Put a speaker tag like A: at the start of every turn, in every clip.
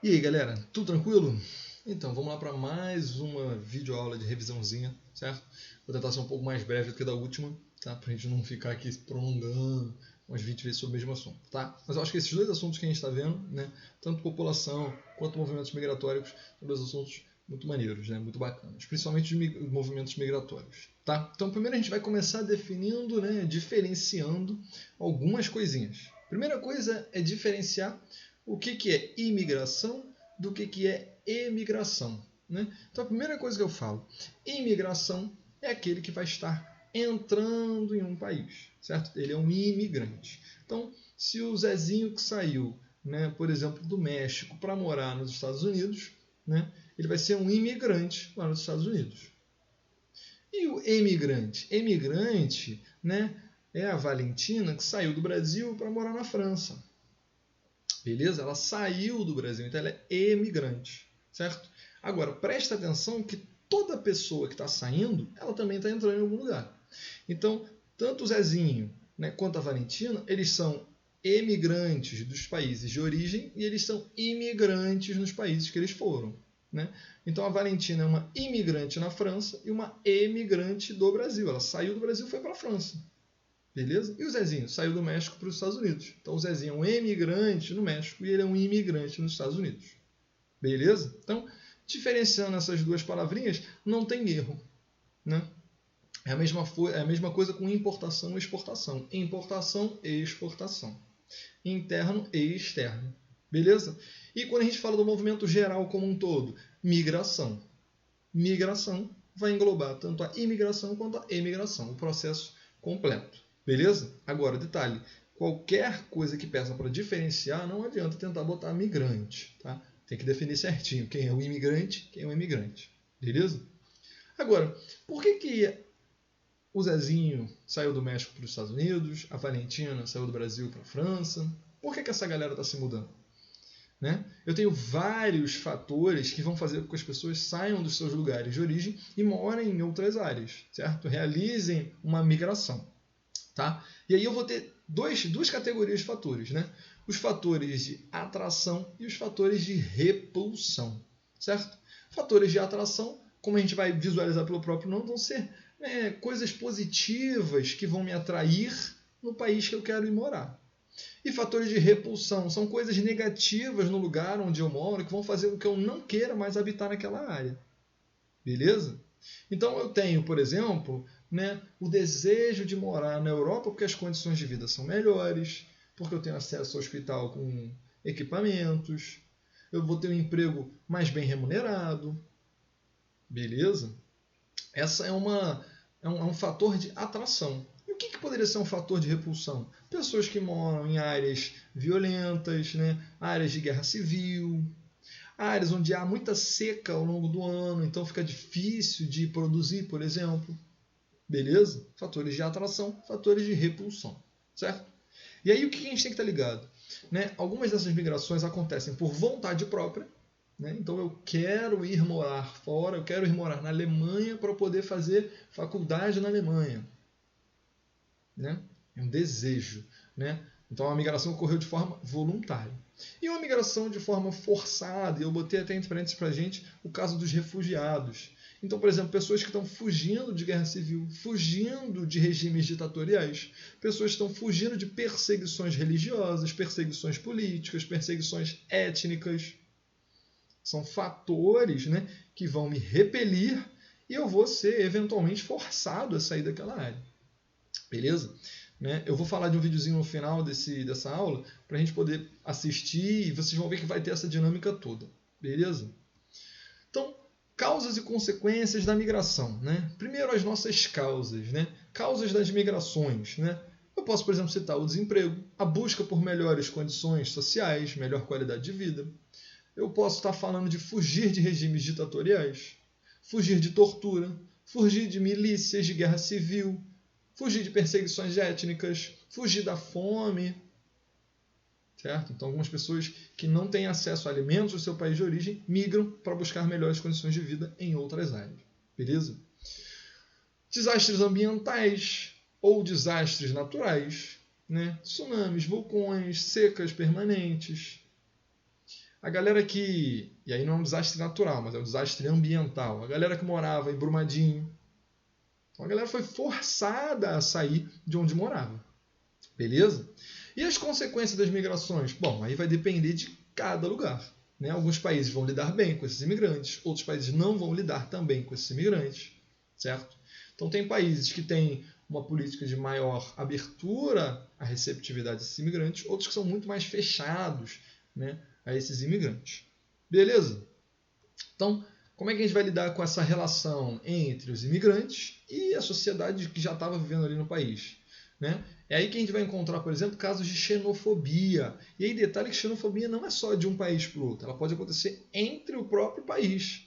A: E aí galera, tudo tranquilo? Então, vamos lá para mais uma videoaula de revisãozinha, certo? Vou tentar ser um pouco mais breve do que da última, tá? Pra gente não ficar aqui prolongando umas 20 vezes sobre o mesmo assunto, tá? Mas eu acho que esses dois assuntos que a gente está vendo, né? Tanto população quanto movimentos migratórios, são dois assuntos muito maneiros, né? Muito bacanas, principalmente os movimentos migratórios, tá? Então, primeiro a gente vai começar definindo, né? Diferenciando algumas coisinhas. Primeira coisa é diferenciar o que é imigração do que é emigração. Né? Então a primeira coisa que eu falo, imigração é aquele que vai estar entrando em um país, certo? Ele é um imigrante. Então, se o Zezinho que saiu, né, por exemplo, do México para morar nos Estados Unidos, né, ele vai ser um imigrante lá nos Estados Unidos. E o emigrante? Emigrante, né, é a Valentina que saiu do Brasil para morar na França. Beleza? Ela saiu do Brasil, então ela é emigrante, certo? Agora, presta atenção que toda pessoa que está saindo, ela também está entrando em algum lugar. Então, tanto o Zezinho, né, quanto a Valentina, eles são emigrantes dos países de origem e eles são imigrantes nos países que eles foram. Né? Então, a Valentina é uma imigrante na França e uma emigrante do Brasil. Ela saiu do Brasil e foi para a França. Beleza? E o Zezinho saiu do México para os Estados Unidos. Então o Zezinho é um emigrante no México e ele é um imigrante nos Estados Unidos. Beleza? Então, diferenciando essas duas palavrinhas, não tem erro. Né? É a mesma coisa com importação e exportação. Importação e exportação. Interno e externo. Beleza? E quando a gente fala do movimento geral como um todo, migração. Migração vai englobar tanto a imigração quanto a emigração, o processo completo. Beleza? Agora, detalhe, qualquer coisa que peça para diferenciar, não adianta tentar botar migrante. Tá? Tem que definir certinho quem é o imigrante, quem é o imigrante. Beleza? Agora, por que o Zezinho saiu do México para os Estados Unidos, a Valentina saiu do Brasil para a França? Por que essa galera está se mudando? Né? Eu tenho vários fatores que vão fazer com que as pessoas saiam dos seus lugares de origem e morem em outras áreas, certo? Realizem uma migração. Tá? E aí eu vou ter duas categorias de fatores, né? Os fatores de atração e os fatores de repulsão, certo? Fatores de atração, como a gente vai visualizar pelo próprio nome, vão ser coisas positivas que vão me atrair no país que eu quero ir morar. E fatores de repulsão são coisas negativas no lugar onde eu moro que vão fazer com que eu não queira mais habitar naquela área. Beleza? Então eu tenho, por exemplo, né, o desejo de morar na Europa porque as condições de vida são melhores, porque eu tenho acesso ao hospital com equipamentos, eu vou ter um emprego mais bem remunerado. Beleza? Essa é um fator de atração. E o que poderia ser um fator de repulsão? Pessoas que moram em áreas violentas, né, áreas de guerra civil, áreas onde há muita seca ao longo do ano, então fica difícil de produzir, por exemplo. Beleza? Fatores de atração, fatores de repulsão. Certo? E aí o que a gente tem que estar ligado? Né? Algumas dessas migrações acontecem por vontade própria. Né? Então eu quero ir morar fora, eu quero ir morar na Alemanha para poder fazer faculdade na Alemanha. Né? É um desejo. Né? Então a migração ocorreu de forma voluntária. E uma migração de forma forçada, e eu botei até entre parênteses para a gente o caso dos refugiados. Então, por exemplo, pessoas que estão fugindo de guerra civil, fugindo de regimes ditatoriais, pessoas que estão fugindo de perseguições religiosas, perseguições políticas, perseguições étnicas. São fatores, né, que vão me repelir e eu vou ser eventualmente forçado a sair daquela área. Beleza? Né? Eu vou falar de um videozinho no final dessa aula para a gente poder assistir e vocês vão ver que vai ter essa dinâmica toda. Beleza? Então, causas e consequências da migração. Né? Primeiro, as nossas causas. Né? Causas das migrações. Né? Eu posso, por exemplo, citar o desemprego, a busca por melhores condições sociais, melhor qualidade de vida. Eu posso estar falando de fugir de regimes ditatoriais, fugir de tortura, fugir de milícias de guerra civil, fugir de perseguições étnicas, fugir da fome. Certo? Então, algumas pessoas que não têm acesso a alimentos do seu país de origem migram para buscar melhores condições de vida em outras áreas. Beleza? Desastres ambientais ou desastres naturais. Né? Tsunamis, vulcões, secas permanentes. A galera que... E aí não é um desastre natural, mas é um desastre ambiental. A galera que morava em Brumadinho. Então a galera foi forçada a sair de onde morava. Beleza? E as consequências das migrações? Bom, aí vai depender de cada lugar. Né? Alguns países vão lidar bem com esses imigrantes, outros países não vão lidar também com esses imigrantes. Certo? Então tem países que têm uma política de maior abertura à receptividade desses imigrantes, outros que são muito mais fechados, né, a esses imigrantes. Beleza? Então, como é que a gente vai lidar com essa relação entre os imigrantes e a sociedade que já estava vivendo ali no país? Né? É aí que a gente vai encontrar, por exemplo, casos de xenofobia. E aí, detalhe que xenofobia não é só de um país para o outro, ela pode acontecer entre o próprio país.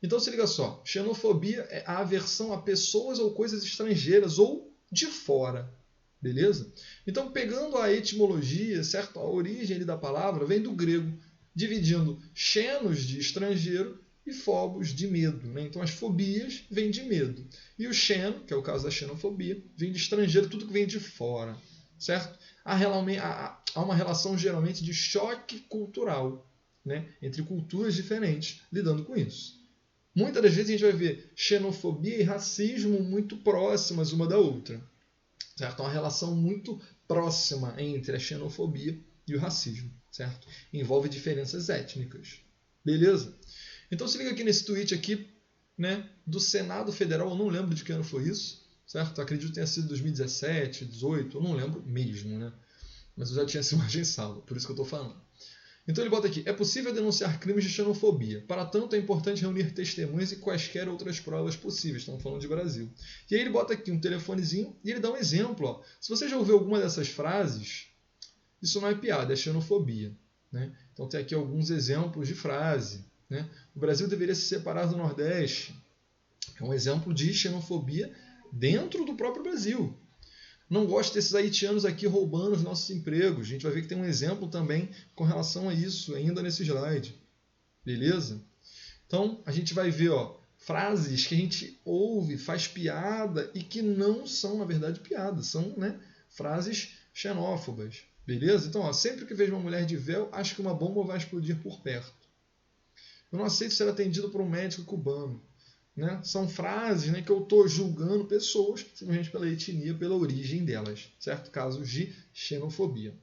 A: Então se liga só, xenofobia é a aversão a pessoas ou coisas estrangeiras ou de fora, beleza? Então pegando a etimologia, certo? A origem da palavra vem do grego, dividindo xenos de estrangeiro e phobos de medo, né? Então as fobias vêm de medo. E o xeno, que é o caso da xenofobia, vem de estrangeiro, tudo que vem de fora, certo? Há uma relação geralmente de choque cultural, né? Entre culturas diferentes lidando com isso. Muitas das vezes a gente vai ver xenofobia e racismo muito próximas uma da outra. Certo? Uma relação muito próxima entre a xenofobia e o racismo. Certo? Envolve diferenças étnicas. Beleza? Então se liga aqui nesse tweet aqui, né, do Senado Federal, eu não lembro de que ano foi isso. Certo? Eu acredito que tenha sido 2017, 2018, eu não lembro mesmo, né? Mas eu já tinha essa imagem salva, por isso que eu estou falando. Então ele bota aqui, é possível denunciar crimes de xenofobia. Para tanto, é importante reunir testemunhas e quaisquer outras provas possíveis. Estamos falando de Brasil. E aí ele bota aqui um telefonezinho e ele dá um exemplo. Ó. Se você já ouviu alguma dessas frases, isso não é piada, é xenofobia. Né? Então tem aqui alguns exemplos de frase. Né? O Brasil deveria se separar do Nordeste. É um exemplo de xenofobia dentro do próprio Brasil. Não gosto desses haitianos aqui roubando os nossos empregos. A gente vai ver que tem um exemplo também com relação a isso, ainda nesse slide. Beleza? Então, a gente vai ver frases que a gente ouve, faz piada e que não são, na verdade, piadas. São, né, frases xenófobas. Beleza? Então, sempre que vejo uma mulher de véu, acho que uma bomba vai explodir por perto. Eu não aceito ser atendido por um médico cubano. Né? São frases, né, que eu estou julgando pessoas simplesmente pela etnia, pela origem delas, certo? Casos de xenofobia.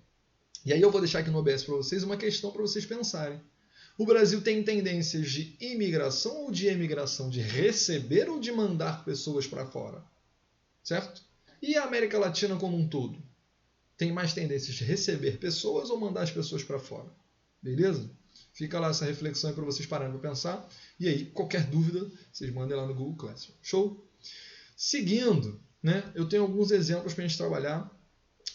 A: E aí eu vou deixar aqui no OBS para vocês uma questão para vocês pensarem. O Brasil tem tendências de imigração ou de emigração, de receber ou de mandar pessoas para fora? Certo? E a América Latina como um todo? Tem mais tendências de receber pessoas ou mandar as pessoas para fora? Beleza? Fica lá essa reflexão para vocês pararem para pensar. E aí, qualquer dúvida, vocês mandem lá no Google Classroom. Show? Seguindo, né, eu tenho alguns exemplos para a gente trabalhar.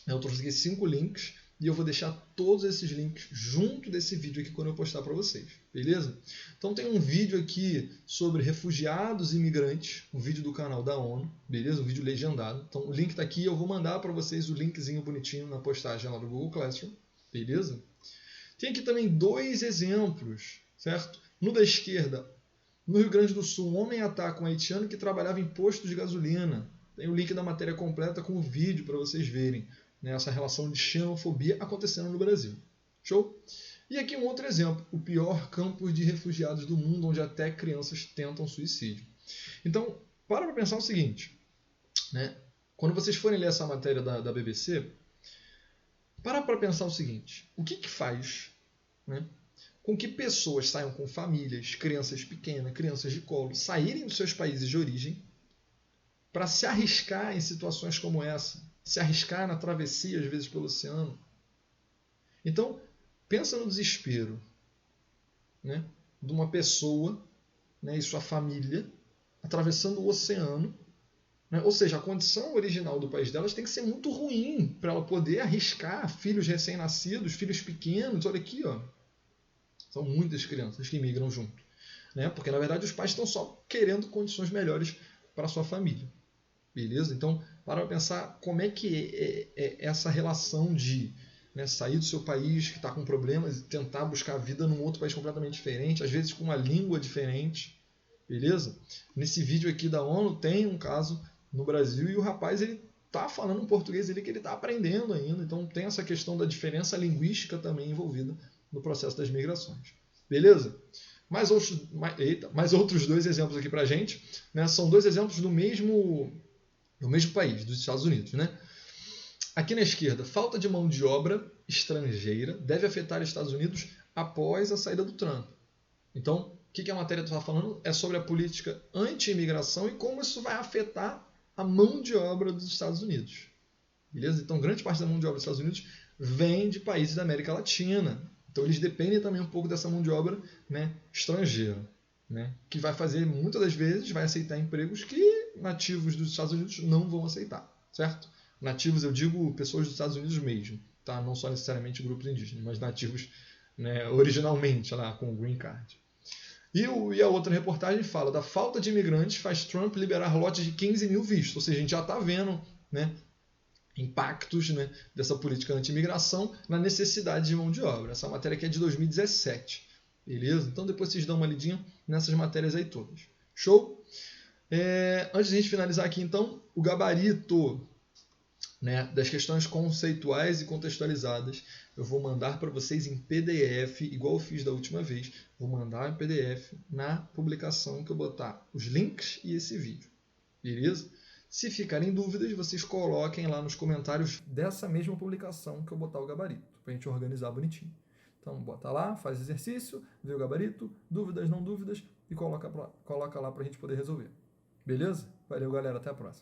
A: Eu trouxe aqui 5 links e eu vou deixar todos esses links junto desse vídeo aqui quando eu postar para vocês. Beleza? Então tem um vídeo aqui sobre refugiados e imigrantes, um vídeo do canal da ONU, beleza? Um vídeo legendado. Então o link está aqui, eu vou mandar para vocês o linkzinho bonitinho na postagem lá do Google Classroom. Beleza? Tem aqui também 2 exemplos, certo? No da esquerda, no Rio Grande do Sul, um homem ataca um haitiano que trabalhava em posto de gasolina. Tem o link da matéria completa com o vídeo para vocês verem, né, essa relação de xenofobia acontecendo no Brasil. Show? E aqui um outro exemplo, o pior campus de refugiados do mundo, onde até crianças tentam suicídio. Então, para pensar o seguinte, né? Quando vocês forem ler essa matéria da BBC, para pensar o seguinte, o que faz, né, com que pessoas saiam com famílias, crianças pequenas, crianças de colo, saírem dos seus países de origem para se arriscar em situações como essa, se arriscar na travessia, às vezes, pelo oceano. Então, pensa no desespero, né, de uma pessoa, né, e sua família atravessando o oceano. Ou seja, a condição original do país delas tem que ser muito ruim para ela poder arriscar filhos recém-nascidos, filhos pequenos. Olha aqui, ó. São muitas crianças que migram junto. Né? Porque, na verdade, os pais estão só querendo condições melhores para a sua família. Beleza? Então, para pensar como é que é essa relação de, né, sair do seu país que está com problemas e tentar buscar a vida num outro país completamente diferente, às vezes com uma língua diferente. Beleza? Nesse vídeo aqui da ONU tem um caso no Brasil e o rapaz ele está falando um português ali que ele está aprendendo ainda. Então tem essa questão da diferença linguística também envolvida no processo das migrações. Beleza? Mais outros dois exemplos aqui para a gente, né? São dois exemplos do mesmo país, dos Estados Unidos, né? Aqui na esquerda, falta de mão de obra estrangeira deve afetar os Estados Unidos após a saída do Trump. Então, o que a matéria está falando é sobre a política anti-imigração e como isso vai afetar a mão de obra dos Estados Unidos. Beleza? Então, grande parte da mão de obra dos Estados Unidos vem de países da América Latina. Então, eles dependem também um pouco dessa mão de obra, né, estrangeira, né, que vai fazer, muitas das vezes, vai aceitar empregos que nativos dos Estados Unidos não vão aceitar, certo? Nativos, eu digo pessoas dos Estados Unidos mesmo, tá? Não só necessariamente grupos indígenas, mas nativos, né, originalmente, lá com o Green Card. E a outra reportagem fala da falta de imigrantes faz Trump liberar lotes de 15 mil vistos. Ou seja, a gente já está vendo, né, impactos, né, dessa política anti-imigração na necessidade de mão de obra. Essa matéria aqui é de 2017. Beleza? Então depois vocês dão uma lidinha nessas matérias aí todas. Show? Antes de a gente finalizar aqui, então, o gabarito, né, das questões conceituais e contextualizadas eu vou mandar para vocês em PDF, igual eu fiz da última vez. Vou mandar em PDF na publicação que eu botar os links e esse vídeo. Beleza? Se ficarem dúvidas, vocês coloquem lá nos comentários dessa mesma publicação que eu botar o gabarito, para a gente organizar bonitinho. Então, bota lá, faz exercício, vê o gabarito, dúvidas, não dúvidas, e coloca lá para a gente poder resolver. Beleza? Valeu, galera. Até a próxima.